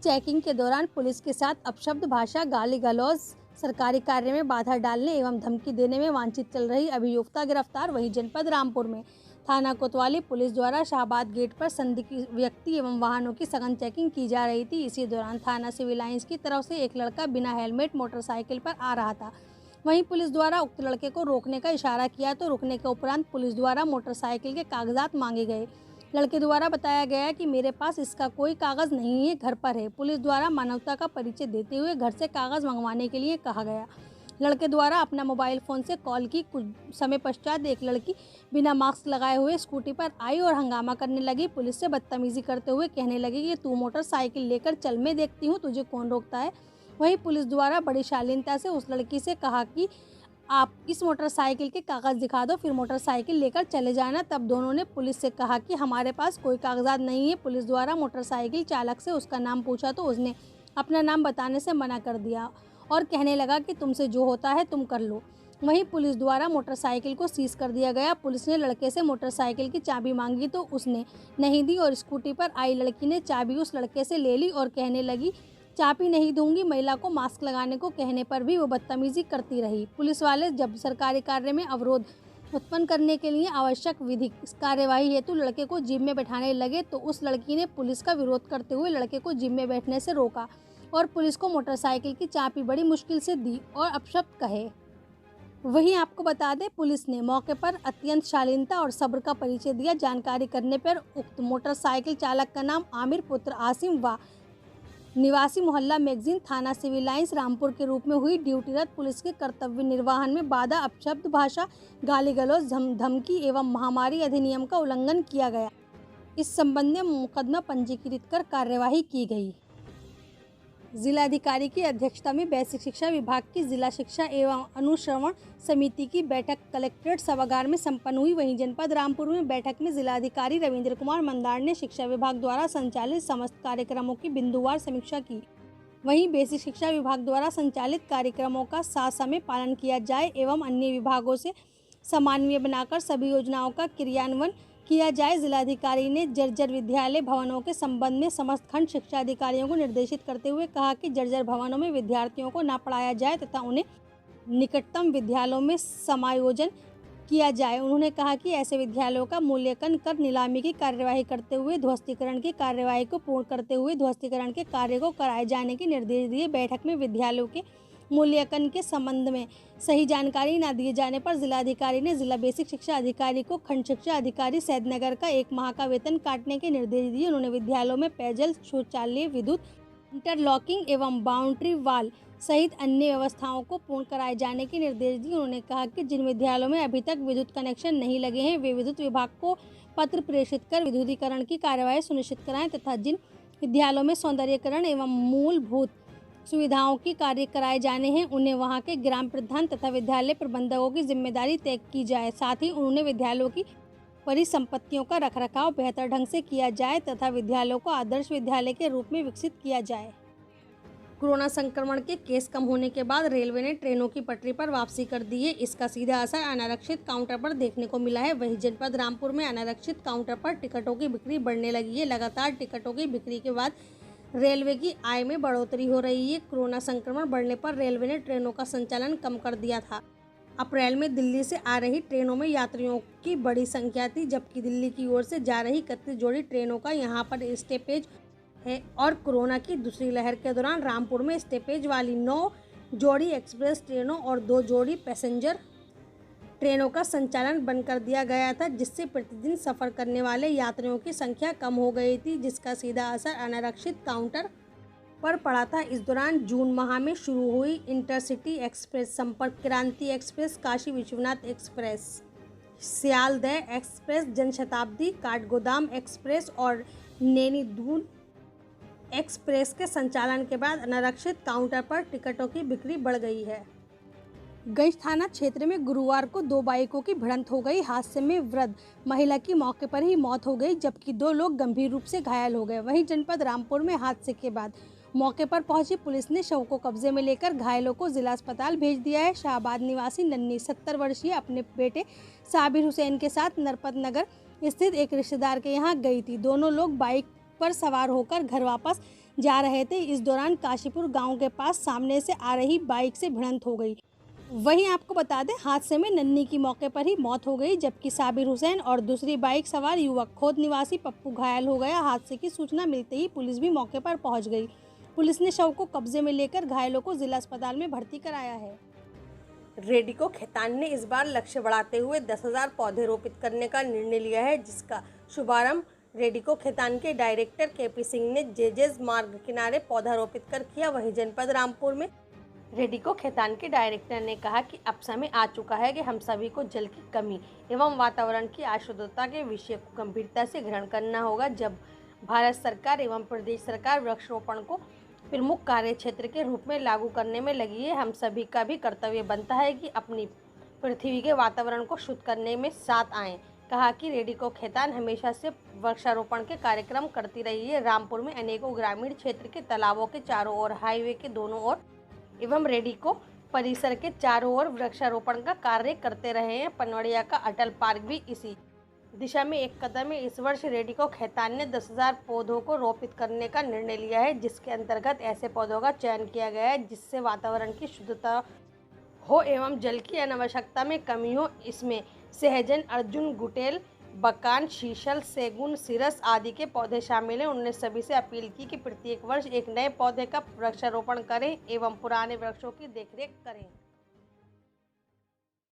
Checking के दौरान police के साथ अपशब्द भाषा, गाली गलौज, सरकारी कार्य में बाधा डालने एवं धमकी देने में वांछित चल रही अभियुक्ता गिरफ्तार। वहीं जनपद रामपुर में थाना कोतवाली पुलिस द्वारा शाहबाद गेट पर संदिग्ध व्यक्ति एवं वाहनों की सघन चेकिंग की जा रही थी। इसी दौरान थाना सिविल लाइंस की तरफ से एक लड़का बिना हेलमेट मोटरसाइकिल पर आ रहा था। वहीं पुलिस द्वारा उक्त लड़के को रोकने का इशारा किया तो रुकने के उपरांत पुलिस द्वारा मोटरसाइकिल के कागजात मांगे गए। लड़के द्वारा बताया गया कि मेरे पास इसका कोई कागज़ नहीं है, घर पर है। पुलिस द्वारा मानवता का परिचय देते हुए घर से कागज़ मंगवाने के लिए कहा गया। लड़के द्वारा अपना मोबाइल फ़ोन से कॉल की। कुछ समय पश्चात एक लड़की बिना मास्क लगाए हुए स्कूटी पर आई और हंगामा करने लगी। पुलिस से बदतमीजी करते हुए कहने लगी कि तू मोटरसाइकिल लेकर चल, मैं देखती हूँ तुझे कौन रोकता है। वहीं पुलिस द्वारा बड़ी शालीनता से उस लड़की से कहा कि आप इस मोटरसाइकिल के कागज़ दिखा दो, फिर मोटरसाइकिल लेकर चले जाना। तब दोनों ने पुलिस से कहा कि हमारे पास कोई कागजात नहीं है। पुलिस द्वारा मोटरसाइकिल चालक से उसका नाम पूछा तो उसने अपना नाम बताने से मना कर दिया और कहने लगा कि तुमसे जो होता है तुम कर लो। वहीं पुलिस द्वारा मोटरसाइकिल को सीज कर दिया गया। पुलिस ने लड़के से मोटरसाइकिल की चाबी मांगी तो उसने नहीं दी और स्कूटी पर आई लड़की ने चाबी उस लड़के से ले ली और कहने लगी चाबी नहीं दूंगी। महिला को मास्क लगाने को कहने पर भी वो बदतमीजी करती रही। पुलिस वाले जब सरकारी कार्य में अवरोध उत्पन्न करने के लिए आवश्यक विधिक कार्यवाही हेतु लड़के को जीप में बैठाने लगे तो उस लड़की ने पुलिस का विरोध करते हुए लड़के को जीप में बैठने से रोका और पुलिस को मोटरसाइकिल की चाबी बड़ी मुश्किल से दी और अपशब्द कहे। वहीं आपको बता दें, पुलिस ने मौके पर अत्यंत शालीनता और सब्र का परिचय दिया। जानकारी करने पर उक्त मोटरसाइकिल चालक का नाम आमिर पुत्र आसिम व निवासी मोहल्ला मैगजीन थाना सिविल लाइंस रामपुर के रूप में हुई ड्यूटीरत पुलिस के कर्तव्य निर्वहन में बाधा, अपशब्द भाषा, गाली गलौज, धमकी एवं महामारी अधिनियम का उल्लंघन किया गया। इस संबंध में मुकदमा पंजीकृत कर कार्यवाही की गई। जिलाधिकारी की अध्यक्षता में बेसिक शिक्षा विभाग की जिला शिक्षा एवं अनुश्रवण समिति की बैठक कलेक्ट्रेट सभागार में संपन्न हुई। वहीं जनपद रामपुर में बैठक में जिलाधिकारी रविंद्र कुमार मंदार ने शिक्षा विभाग द्वारा संचालित समस्त कार्यक्रमों की बिंदुवार समीक्षा की। वहीं बेसिक शिक्षा विभाग द्वारा संचालित कार्यक्रमों का ससमय पालन किया जाए एवं अन्य विभागों से समन्वय बनाकर सभी योजनाओं का क्रियान्वयन किया जाए। जिलाधिकारी ने जर्जर विद्यालय भवनों के संबंध में समस्त खंड शिक्षा अधिकारियों को निर्देशित करते हुए कहा कि जर्जर भवनों में विद्यार्थियों को न पढ़ाया जाए तथा उन्हें निकटतम विद्यालयों में समायोजन किया जाए। उन्होंने कहा कि ऐसे विद्यालयों का मूल्यांकन कर नीलामी की कार्यवाही करते हुए ध्वस्तीकरण की कार्यवाही को पूर्ण करते हुए ध्वस्तीकरण के कार्य को कराए जाने के निर्देश दिए। बैठक में विद्यालयों के मूल्यांकन के संबंध में सही जानकारी न दिए जाने पर जिलाधिकारी ने जिला बेसिक शिक्षा अधिकारी को खंड शिक्षा अधिकारी सैदनगर का 1 माह का वेतन काटने के निर्देश दिए। उन्होंने विद्यालयों में पेयजल, शौचालय, विद्युत, इंटरलॉकिंग एवं बाउंड्री वाल सहित अन्य व्यवस्थाओं को पूर्ण कराए जाने के निर्देश दिए। उन्होंने कहा कि जिन विद्यालयों में अभी तक विद्युत कनेक्शन नहीं लगे हैं वे विद्युत विभाग को पत्र प्रेषित कर विद्युतीकरण की कार्यवाही सुनिश्चित कराएं तथा जिन विद्यालयों में सौंदर्यीकरण एवं मूलभूत सुविधाओं की कार्य कराए जाने हैं उन्हें वहां के ग्राम प्रधान तथा विद्यालय प्रबंधकों की जिम्मेदारी तय की जाए। साथ ही उन्होंने विद्यालयों की परिसंपत्तियों का रखरखाव बेहतर ढंग से किया जाए तथा विद्यालयों को आदर्श विद्यालय के रूप में विकसित किया जाए। कोरोना संक्रमण के केस कम होने के बाद रेलवे ने ट्रेनों की पटरी पर वापसी कर दी है। इसका सीधा असर अनारक्षित काउंटर पर देखने को मिला है। वहीं जनपद रामपुर में अनारक्षित काउंटर पर टिकटों की बिक्री बढ़ने लगी है। लगातार टिकटों की बिक्री के बाद रेलवे की आय में बढ़ोतरी हो रही है। कोरोना संक्रमण बढ़ने पर रेलवे ने ट्रेनों का संचालन कम कर दिया था। अप्रैल में दिल्ली से आ रही ट्रेनों में यात्रियों की बड़ी संख्या थी, जबकि दिल्ली की ओर से जा रही 31 जोड़ी ट्रेनों का यहां पर स्टॉपेज है और कोरोना की दूसरी लहर के दौरान रामपुर में स्टॉपेज वाली 9 जोड़ी एक्सप्रेस ट्रेनों और 2 जोड़ी पैसेंजर ट्रेनों का संचालन बंद कर दिया गया था, जिससे प्रतिदिन सफ़र करने वाले यात्रियों की संख्या कम हो गई थी, जिसका सीधा असर अनारक्षित काउंटर पर पड़ा था। इस दौरान जून माह में शुरू हुई इंटरसिटी एक्सप्रेस, संपर्क क्रांति express, Kashi Vishwanath express, Sealdah express, Janshatabdi, Kathgodam express और नैनी दून एक्सप्रेस के संचालन के बाद अनारक्षित काउंटर पर टिकटों की बिक्री बढ़ गई है। गंज थाना क्षेत्र में गुरुवार को 2 बाइकों की भिड़ंत हो गई। हादसे में वृद्ध महिला की मौके पर ही मौत हो गई, जबकि 2 लोग गंभीर रूप से घायल हो गए। वहीं जनपद रामपुर में हादसे के बाद मौके पर पहुंची पुलिस ने शव को कब्जे में लेकर घायलों को जिला अस्पताल भेज दिया है। शाहबाद निवासी नन्ही 70 वर्षीय अपने बेटे साबिर हुसैन के साथ नरपत नगर स्थित एक रिश्तेदार के यहाँ गई थी। दोनों लोग बाइक पर सवार होकर घर वापस जा रहे थे। इस दौरान काशीपुर गांव के पास सामने से आ रही बाइक से भिड़ंत हो गई। वहीं आपको बता दें, हादसे में नन्ही की मौके पर ही मौत हो गई, जबकि साबिर हुसैन और दूसरी बाइक सवार युवक खोद निवासी पप्पू घायल हो गया। हादसे की सूचना मिलते ही पुलिस भी मौके पर पहुंच गई। पुलिस ने शव को कब्जे में लेकर घायलों को जिला अस्पताल में भर्ती कराया है। रेडिको खैतान ने इस बार लक्ष्य बढ़ाते हुए 10,000 पौधे रोपित करने का निर्णय लिया है, जिसका शुभारंभ रेडिको खैतान के डायरेक्टर केपी सिंह ने जेजेज मार्ग किनारे पौधा रोपित कर किया। वहीं जनपद रामपुर में रेडिको खैतान के डायरेक्टर ने कहा कि अब समय आ चुका है कि हम सभी को जल की कमी एवं वातावरण की अशुद्धता के विषय को गंभीरता से ग्रहण करना होगा। जब भारत सरकार एवं प्रदेश सरकार वृक्षारोपण को प्रमुख कार्य क्षेत्र के रूप में लागू करने में लगी है, हम सभी का भी कर्तव्य बनता है कि अपनी पृथ्वी के वातावरण को शुद्ध करने में साथ आएं। कहा कि रेडिको खैतान हमेशा से वृक्षारोपण के कार्यक्रम करती रही है। रामपुर में अनेकों ग्रामीण क्षेत्र के तालाबों के चारों ओर, हाईवे के दोनों ओर एवं रेडिको परिसर के चारों ओर वृक्षारोपण का कार्य करते रहे हैं। पनवड़िया का अटल पार्क भी इसी दिशा में एक कदम है। इस वर्ष रेडिको खैतान ने 10,000 पौधों को रोपित करने का निर्णय लिया है, जिसके अंतर्गत ऐसे पौधों का चयन किया गया है जिससे वातावरण की शुद्धता हो एवं जल की अनावश्यकता में कमी हो। इसमें सहजन, अर्जुन, गुटेल, बकान, शीशल, सेगुन, सिरस आदि के पौधे शामिल हैं। उन्होंने सभी से अपील की कि प्रत्येक वर्ष एक नए पौधे का वृक्षारोपण करें एवं पुराने वृक्षों की देखरेख करें।